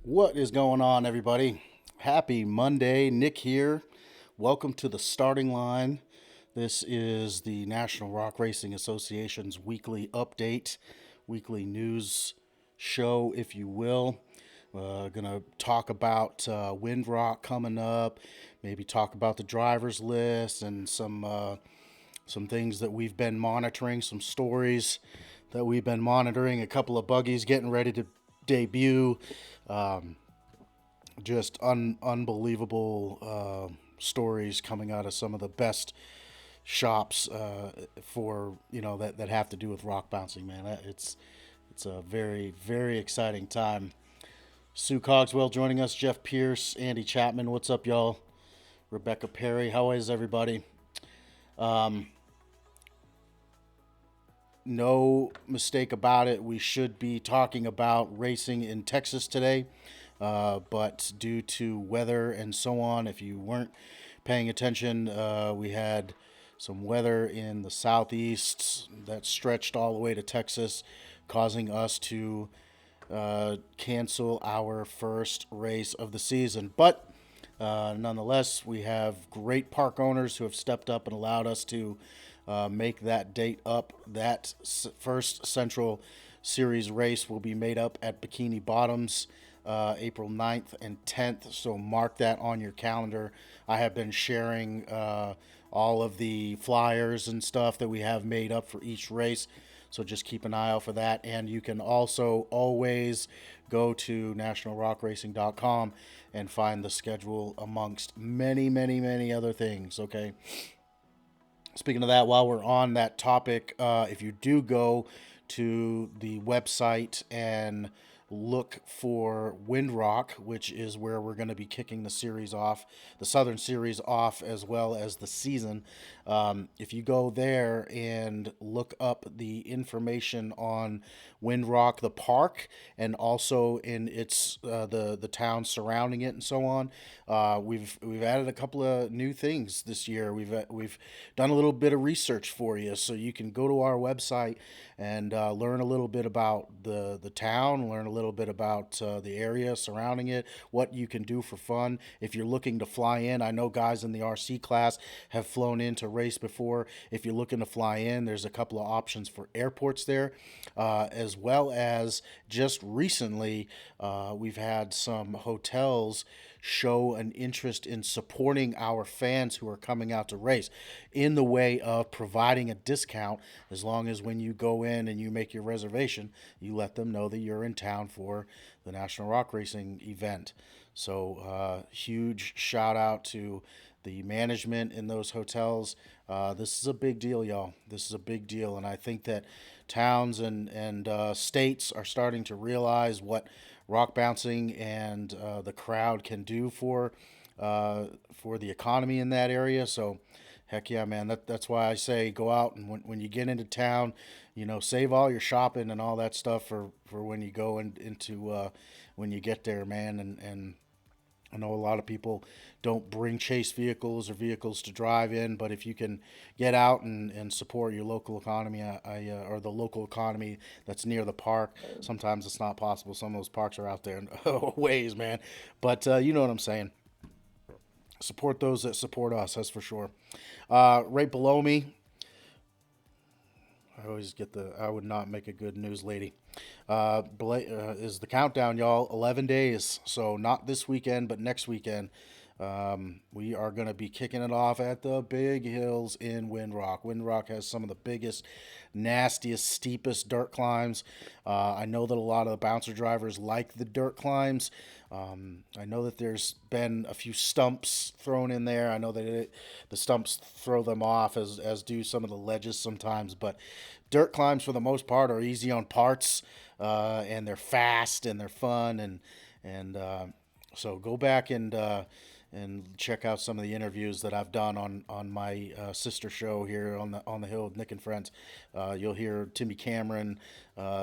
What is going on, everybody? Happy Monday. Nick here. Welcome to the starting line. This is the National Rock Racing Association's weekly update, weekly news show, if you will. Gonna talk about Windrock coming up, maybe talk about the drivers list and some things that we've been monitoring, some stories that we've been monitoring, a couple of buggies getting ready to debut. Um, just unbelievable stories coming out of some of the best shops for that have to do with rock bouncing. Man, it's a very exciting time. Sue Cogswell joining us, Jeff Pierce, Andy Chapman. What's up, y'all? Rebecca Perry. How is everybody? Um, no mistake about it. We should be talking about racing in Texas today. But due to weather and so on, if you weren't paying attention, we had some weather in the southeast that stretched all the way to Texas, causing us to cancel our first race of the season. But nonetheless, we have great park owners who have stepped up and allowed us to make that date up. That first Central Series race will be made up at Bikini Bottoms. April 9th and 10th, so mark that on your calendar. I have been sharing all of the flyers and stuff that we have made up for each race, so just keep an eye out for that. And you can also always go to nationalrockracing.com and find the schedule amongst many other things, okay? Speaking of that, while we're on that topic, if you do go to the website and look for Windrock, which is where we're going to be kicking the series off, the Southern Series off, as well as the season. If you go there and look up the information on Windrock, the park, and also in its the town surrounding it and so on, we've added a couple of new things this year. We've done a little bit of research for you, so you can go to our website and learn a little bit about the town, learn a little bit about the area surrounding it, what you can do for fun. If you're looking to fly in, I know guys in the RC class have flown in to race before. If you're looking to fly in, there's a couple of options for airports there, as well as just recently we've had some hotels show an interest in supporting our fans who are coming out to race in the way of providing a discount, as long as when you go in and you make your reservation, you let them know that you're in town for the National Rock Racing event. So huge shout out to the management in those hotels. This is a big deal, y'all. This is a big deal, and I think that towns and states are starting to realize what rock bouncing and the crowd can do for the economy in that area. So, heck yeah, man. That's why I say go out, and when you get into town, save all your shopping and all that stuff for when you go into when you get there, man. And I know a lot of people don't bring chase vehicles or vehicles to drive in, but if you can get out and support your local economy, or the local economy that's near the park, sometimes it's not possible. Some of those parks are out there in ways, man. But you know what I'm saying. Support those that support us, that's for sure. Right below me, I would not make a good news lady. Is the countdown, y'all. 11 days. So not this weekend, but next weekend. We are going to be kicking it off at the Big Hills in Windrock. Windrock has some of the biggest, nastiest, steepest dirt climbs. I know that a lot of the bouncer drivers like the dirt climbs. I know that there's been a few stumps thrown in there. I know that the stumps throw them off, as do some of the ledges sometimes. But dirt climbs, for the most part, are easy on parts, and they're fast and they're fun. And so go back and check out some of the interviews that I've done on my sister show here on the hill with Nick and Friends. You'll hear Timmy Cameron,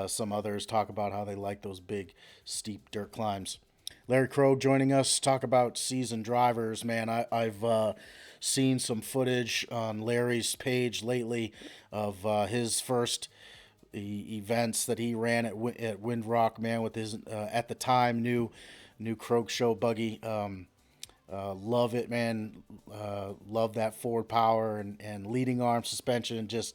some others talk about how they like those big, steep dirt climbs. Larry Crowe joining us, talk about seasoned drivers. Man, I've seen some footage on Larry's page lately of his first events that he ran at Windrock, man, with his at the time new new Crowe show buggy. Love it, man. Love that forward power and leading arm suspension. Just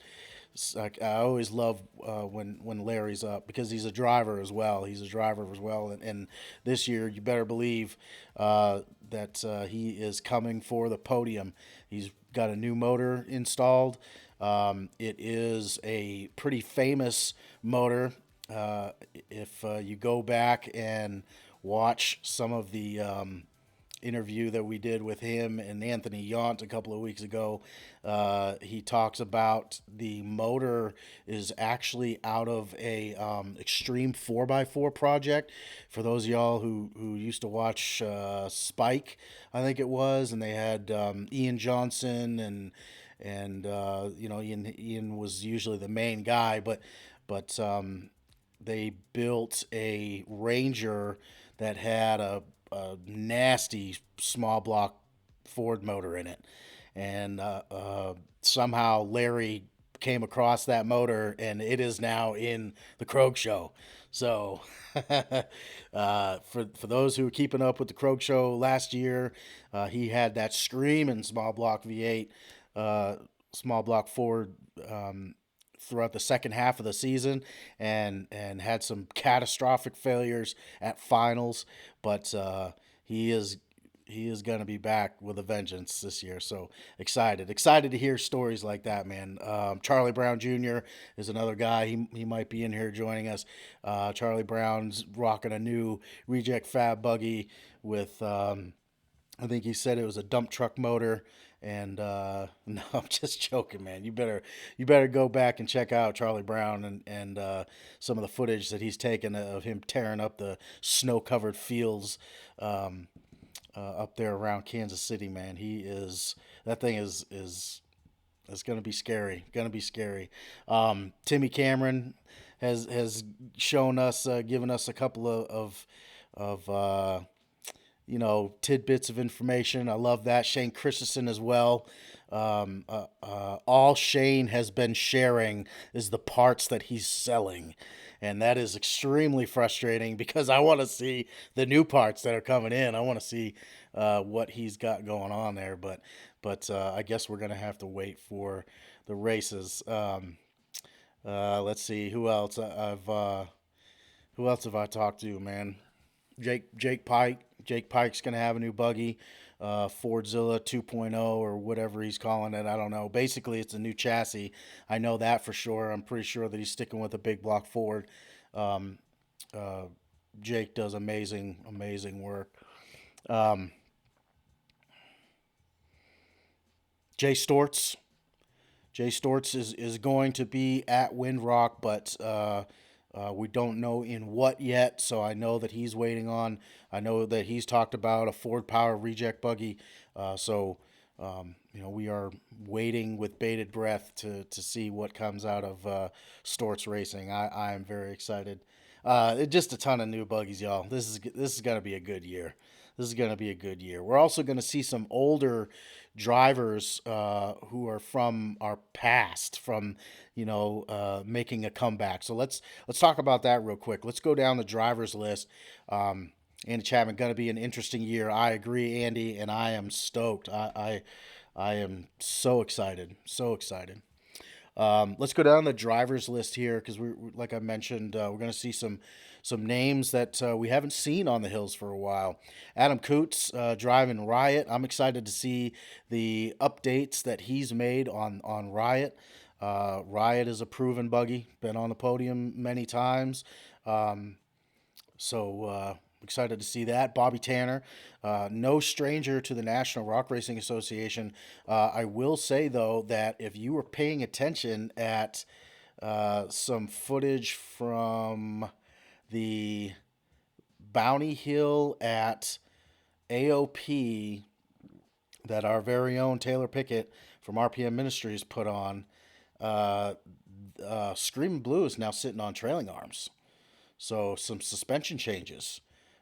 like I always love when Larry's up because he's a driver as well. He's a driver as well, and this year you better believe that he is coming for the podium. He's got a new motor installed. It is a pretty famous motor. If you go back and watch some of the interview that we did with him and Anthony Yount a couple of weeks ago, he talks about the motor is actually out of a extreme 4x4 project. For those of y'all who used to watch Spike, I think it was, and they had Ian Johnson and Ian was usually the main guy, but they built a Ranger that had a nasty small block Ford motor in it, and somehow Larry came across that motor, and it is now in the Crowe show. So, for those who were keeping up with the Crowe show last year, he had that screaming small block V8, small block Ford. Throughout the second half of the season, and had some catastrophic failures at finals, but he is going to be back with a vengeance this year. So excited to hear stories like that, man. Charlie Brown Jr. is another guy. He might be in here joining us. Charlie Brown's rocking a new reject fab buggy with I think he said it was a dump truck motor. And no, I'm just joking, man. You better go back and check out Charlie Brown and some of the footage that he's taken of him tearing up the snow-covered fields up there around Kansas City, man. That thing is it's gonna be scary. Gonna be scary. Timmy Cameron has shown us, given us a couple of tidbits of information. I love that. Shane Christensen as well. All Shane has been sharing is the parts that he's selling. And that is extremely frustrating because I want to see the new parts that are coming in. I want to see what he's got going on there. But I guess we're going to have to wait for the races. Let's see. Who else have I talked to, man? Jake Pike. Jake Pike's going to have a new buggy, Fordzilla 2.0 or whatever he's calling it. I don't know. Basically, it's a new chassis. I know that for sure. I'm pretty sure that he's sticking with a big block Ford. Jake does amazing work. Jay Storch. Jay Storch is going to be at Windrock, but we don't know in what yet, so I know that he's waiting on. I know that he's talked about a Ford Power reject buggy, so we are waiting with bated breath to see what comes out of Storch Racing. I am very excited. Just a ton of new buggies, y'all. This is gonna be a good year. This is going to be a good year. We're also going to see some older drivers who are from our past, from making a comeback. So let's talk about that real quick. Let's go down the drivers list. Andy Chapman, going to be an interesting year. I agree, Andy, and I am stoked. I am so excited, so excited. Let's go down the drivers list here because like I mentioned, we're going to see some names that we haven't seen on the hills for a while. Adam Coots driving Riot. I'm excited to see the updates that he's made on Riot. Riot is a proven buggy, been on the podium many times. So excited to see that. Bobby Tanner, no stranger to the National Rock Racing Association. I will say, though, that if you were paying attention at some footage from the Bounty Hill at AOP that our very own Taylor Pickett from RPM Ministries put on, Screaming Blue is now sitting on trailing arms. So some suspension changes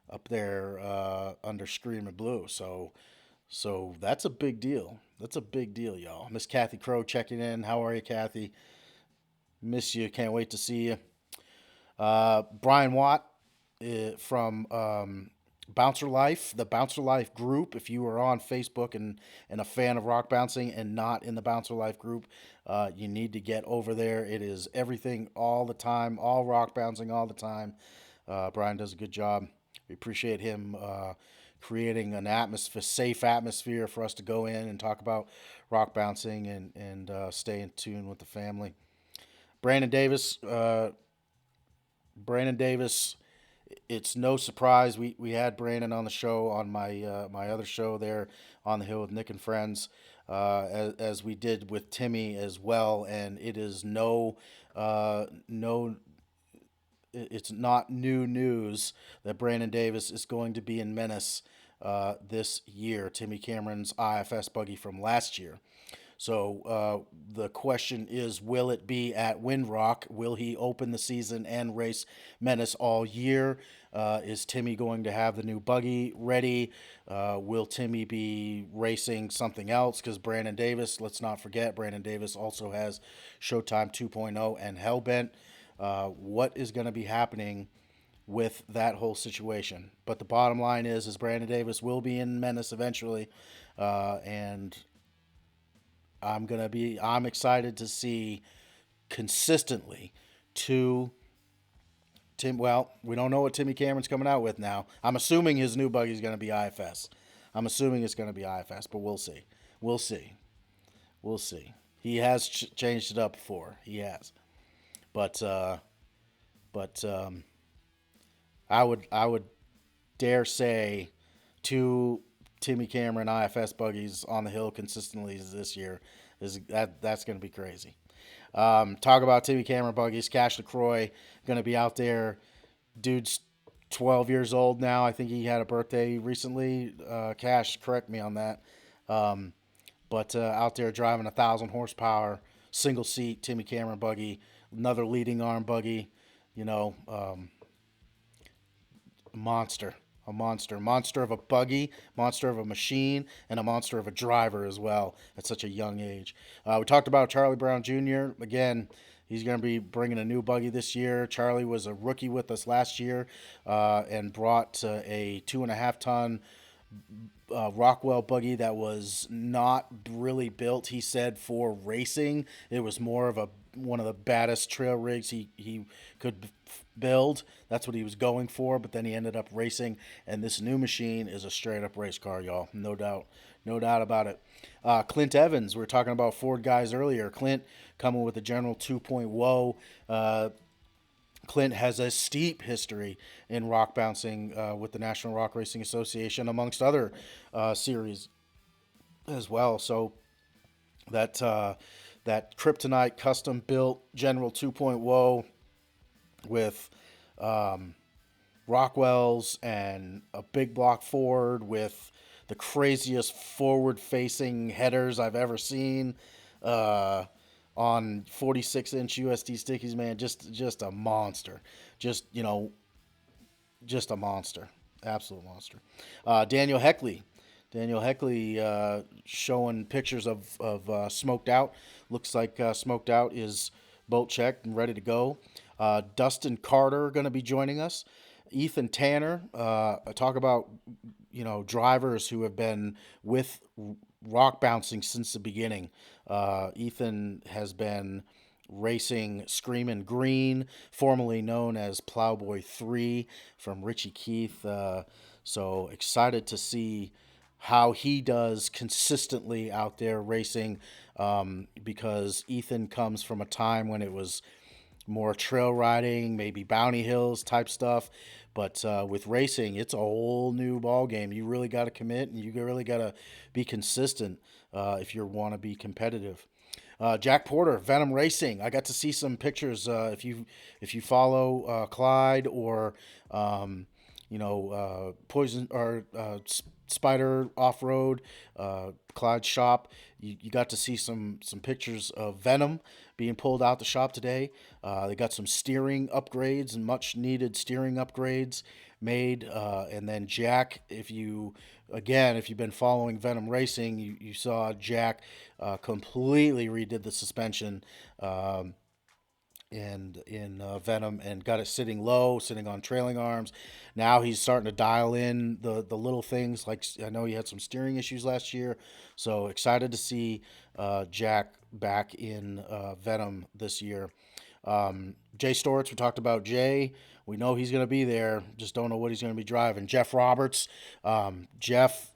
up there under Screaming Blue. So that's a big deal. That's a big deal, y'all. Miss Kathy Crowe checking in. How are you, Kathy? Miss you. Can't wait to see you. Brian Watt from Bouncer Life, the Bouncer Life group. If you are on Facebook and a fan of rock bouncing and not in the Bouncer Life group, you need to get over there. It is everything all the time, all rock bouncing all the time. Brian does a good job. We appreciate him creating an atmosphere, safe atmosphere for us to go in and talk about rock bouncing and stay in tune with the family. Brandon Davis, Brandon Davis. It's no surprise we had Brandon on the show on my other show there on the hill with Nick and friends, as we did with Timmy as well, and it is no, it's not new news that Brandon Davis is going to be in Menace this year. Timmy Cameron's IFS buggy from last year. So the question is, will it be at Windrock? Will he open the season and race Menace all year? Is Timmy going to have the new buggy ready? Will Timmy be racing something else? Because Brandon Davis, let's not forget, Brandon Davis also has Showtime 2.0 and Hellbent. What is going to be happening with that whole situation? But the bottom line is Brandon Davis will be in Menace eventually, and I'm excited to see consistently two Tim. Well, we don't know what Timmy Cameron's coming out with now. I'm assuming his new buggy is going to be IFS. I'm assuming it's going to be IFS, but we'll see. We'll see. We'll see. He has changed it up before. He has, but I would dare say two Timmy Cameron IFS buggies on the hill consistently this year that's going to be crazy. Talk about Timmy Cameron buggies. Cash LaCroix going to be out there. Dude's 12 years old now. I think he had a birthday recently. Cash, correct me on that. But out there driving 1,000 horsepower single seat Timmy Cameron buggy, another leading arm buggy. You know, monster. A monster of a buggy, monster of a machine, and a monster of a driver as well at such a young age. We talked about Charlie Brown Jr. Again, he's going to be bringing a new buggy this year. Charlie was a rookie with us last year and brought a 2.5-ton Rockwell buggy that was not really built, he said, for racing. It was more of one of the baddest trail rigs he could build. That's what he was going for, but then he ended up racing, and this new machine is a straight up race car, y'all. No doubt about it. Clint Evans, we were talking about Ford guys earlier. Clint coming with the General 2.0. Clint has a steep history in rock bouncing with the National Rock Racing Association, amongst other series as well. So that Kryptonite custom built General 2.0 with Rockwells and a big block Ford with the craziest forward-facing headers I've ever seen on 46-inch USD stickies, man. Just a monster. Just a monster. Absolute monster. Daniel Heckley. Showing pictures of Smoked Out. Looks like Smoked Out is boat checked and ready to go. Dustin Carter going to be joining us. Ethan Tanner. Talk about drivers who have been with rock bouncing since the beginning. Ethan has been racing Screamin' Green, formerly known as Plowboy 3 from Richie Keith. So excited to see how he does consistently out there racing, because Ethan comes from a time when it was more trail riding, maybe Bounty Hills type stuff. But with racing, it's a whole new ball game. You really got to commit, and you really got to be consistent if you want to be competitive. Jack Porter, Venom Racing. I got to see some pictures. If you follow Clyde or Poison or Spider Off Road, Clyde's shop, you got to see some pictures of Venom being pulled out the shop today. They got some steering upgrades and much needed steering upgrades made. And then Jack, if you've been following Venom Racing, you saw Jack completely redid the suspension. and in Venom, and got it sitting low, sitting on trailing arms. Now he's starting to dial in the little things. Like, I know he had some steering issues last year, so excited to see Jack back in Venom this year. Jay Storch, we talked about Jay. We know he's going to be there. Just don't know what he's going to be driving. Jeff Roberts, Jeff,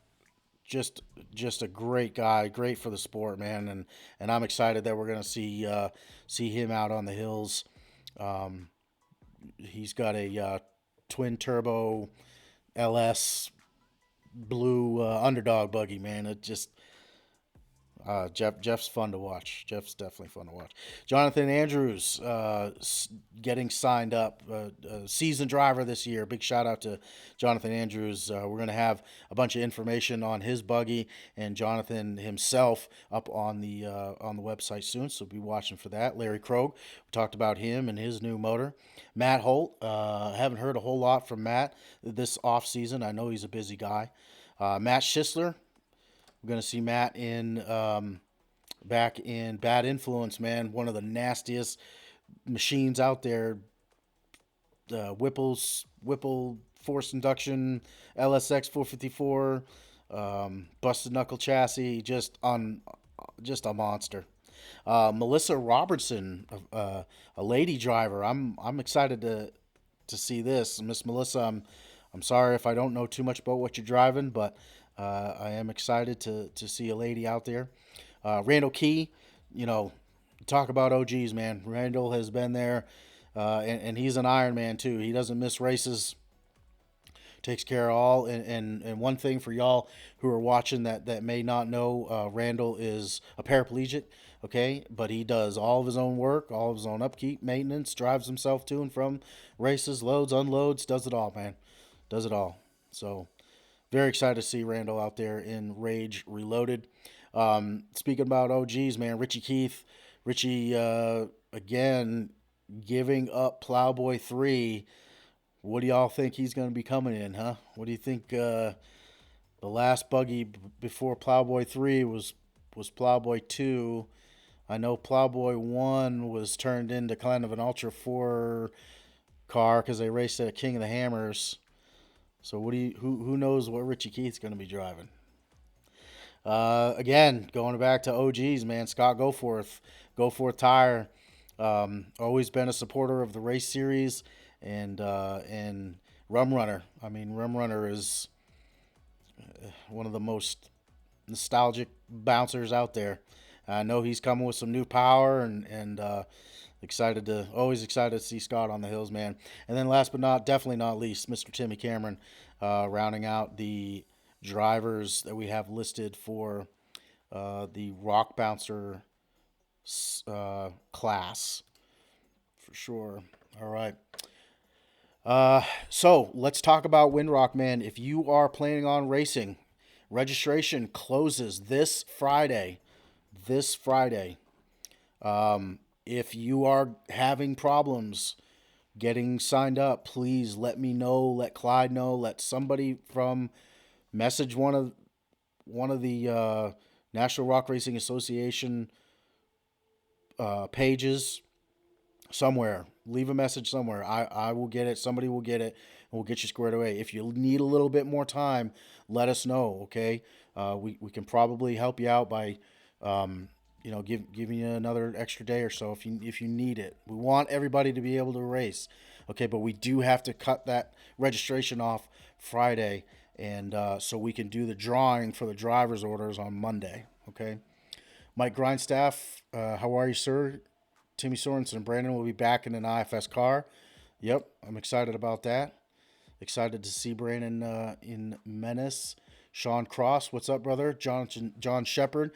just just a great guy, great for the sport, man, and I'm excited that we're gonna see him out on the hills. Um, he's got a twin turbo LS blue underdog buggy, man. It just Jeff's fun to watch. Jeff's definitely fun to watch. Jonathan Andrews getting signed up, seasoned driver this year. Big shout out to Jonathan Andrews. We're going to have a bunch of information on his buggy and Jonathan himself up on the website soon, so be watching for that. Larry Crowe, we talked about him and his new motor. Matt Holt, haven't heard a whole lot from Matt this off season. I know he's a busy guy. Matt Schissler, we're going to see Matt in back in Bad Influence, man. One of the nastiest machines out there. Whipple force induction LSX 454, busted knuckle chassis, just a monster. Melissa Robertson, a lady driver. I'm excited to see this, Miss Melissa. I'm sorry if I don't know too much about what you're driving, but I am excited to see a lady out there. Randall Key, you know, talk about OGs, man. Randall has been there, and he's an Iron Man too. He doesn't miss races, takes care of all. And one thing for y'all who are watching that may not know, Randall is a paraplegic, okay? But he does all of his own work, all of his own upkeep, maintenance, drives himself to and from races, loads, unloads, does it all, man. Does it all. So very excited to see Randall out there in Rage Reloaded. Speaking about OGs, man, Richie Keith. Richie, again, giving up Plowboy 3. What do y'all think he's going to be coming in, huh? What do you think the last buggy before Plowboy 3 was Plowboy 2? I know Plowboy 1 was turned into kind of an Ultra 4 car because they raced at King of the Hammers. So who knows what Richie Keith's going to be driving? Again, going back to OGs, man, Scott Goforth Tire, always been a supporter of the race series and Rum Runner. I mean, Rum Runner is one of the most nostalgic bouncers out there. I know he's coming with some new power and always excited to see Scott on the hills, man. And then last but definitely not least, Mr. Timmy Cameron, rounding out the drivers that we have listed for the Rock Bouncer class for sure. All right. So let's talk about Windrock, man. If you are planning on racing, registration closes this Friday. If you are having problems getting signed up, please let me know. Let Clyde know. Let somebody from message one of the National Rock Racing Association pages somewhere. Leave a message somewhere. I will get it. Somebody will get it, and we'll get you squared away. If you need a little bit more time, let us know. Okay, we can probably help you out by giving you another extra day or so if you need it. We want everybody to be able to race, okay? But we do have to cut that registration off Friday, and so we can do the drawing for the driver's orders on Monday, okay? Mike Grindstaff, how are you, sir? Timmy Sorensen and Brandon will be back in an IFS car. Yep, I'm excited about that. Excited to see Brandon in Menace. Sean Cross, what's up, brother? John Shepard,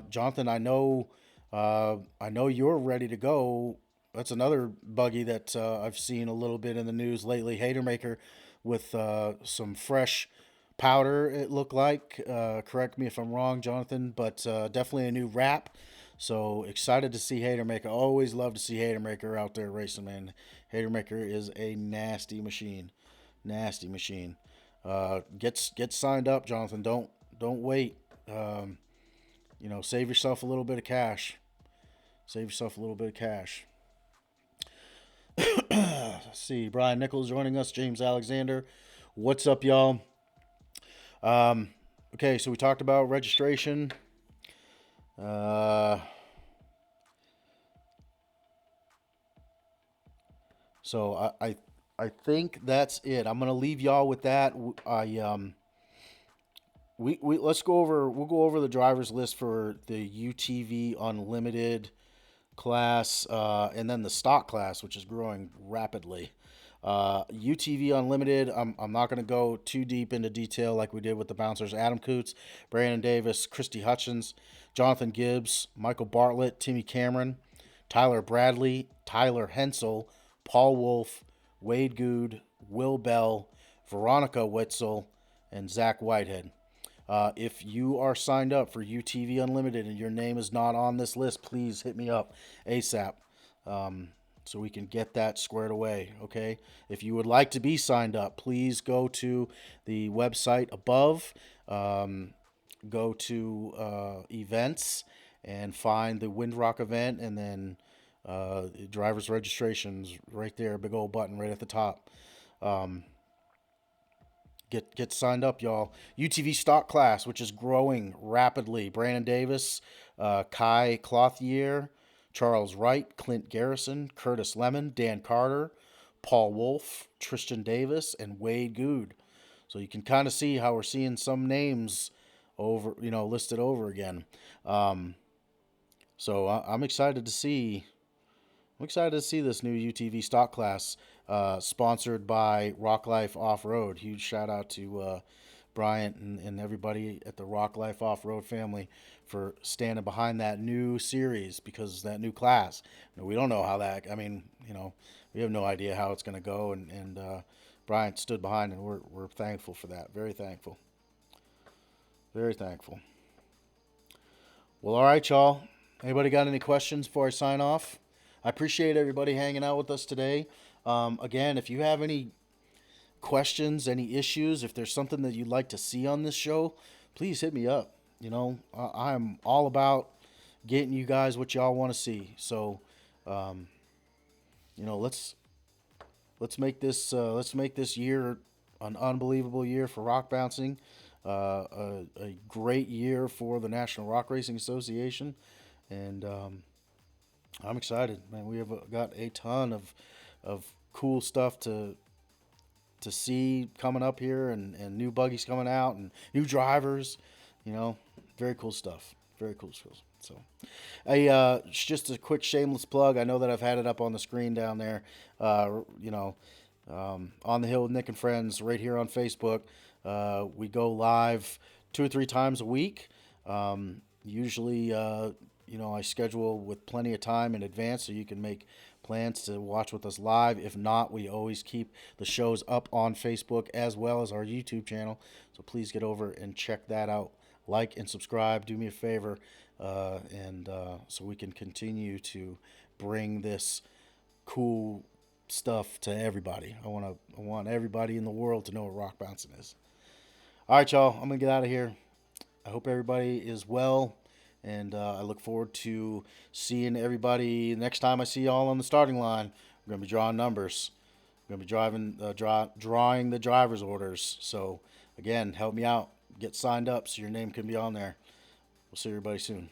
Jonathan. I know you're ready to go. That's another buggy that I've seen a little bit in the news lately. Hatermaker with some fresh powder. It looked like. Correct me if I'm wrong, Jonathan, but definitely a new wrap. So excited to see Hatermaker. Always love to see Hatermaker out there racing, man. Hatermaker is a nasty machine. Nasty machine. Get signed up, Jonathan. Don't wait. Save yourself a little bit of cash. Save yourself a little bit of cash. Let's see, Brian Nichols joining us, James Alexander. What's up, y'all? Okay, so we talked about registration. Uh, so I think that's it. I'm gonna leave y'all with that. We let's go over. We'll go over the drivers list for the UTV Unlimited class, and then the stock class, which is growing rapidly. UTV Unlimited, I'm not going to go too deep into detail like we did with the bouncers. Adam Coots, Brandon Davis, Christy Hutchins, Jonathan Gibbs, Michael Bartlett, Timmy Cameron, Tyler Bradley, Tyler Hensel, Paul Wolf, Wade Good, Will Bell, Veronica Witzel, and Zach Whitehead. If you are signed up for UTV Unlimited and your name is not on this list, please hit me up ASAP, so we can get that squared away, okay? If you would like to be signed up, please go to the website above, go to events, and find the Windrock event, and then driver's registrations right there, big old button right at the top. Get signed up, y'all. UTV stock class, which is growing rapidly. Brandon Davis, Kai Clothier, Charles Wright, Clint Garrison, Curtis Lemon, Dan Carter, Paul Wolf, Tristan Davis, and Wade Good. So you can kind of see how we're seeing some names listed over again. So I'm excited to see. I'm excited to see this new UTV stock class, sponsored by Rock Life Off Road. Huge shout out to Bryant and everybody at the Rock Life Off Road family for standing behind that new series, because that new class. We don't know how that. I mean, we have no idea how it's going to go, and Bryant stood behind, and we're thankful for that. Very thankful. Very thankful. Well, all right, y'all. Anybody got any questions before I sign off? I appreciate everybody hanging out with us today. Again, if you have any questions, any issues, if there's something that you'd like to see on this show, please hit me up. I'm all about getting you guys what y'all want to see. So, let's let's make this year an unbelievable year for rock bouncing. A great year for the National Rock Racing Association, and I'm excited, man. We have got a ton of cool stuff to see coming up here, and new buggies coming out, and new drivers. Very cool stuff. Very cool stuff. So, just a quick shameless plug. I know that I've had it up on the screen down there. On the Hill with Nick and Friends, right here on Facebook. We go live 2 or 3 times a week. Usually, I schedule with plenty of time in advance so you can make plans to watch with us live. If not, we always keep the shows up on Facebook as well as our YouTube channel. So please get over and check that out. Like and subscribe. Do me a favor, and so we can continue to bring this cool stuff to everybody. I want everybody in the world to know what rock bouncing is. All right, y'all. I'm gonna get out of here. I hope everybody is well, and I look forward to seeing everybody next time I see y'all on the starting line. We're gonna be drawing numbers. We're gonna be drawing the driver's orders. So again, help me out. Get signed up so your name can be on there. We'll see everybody soon.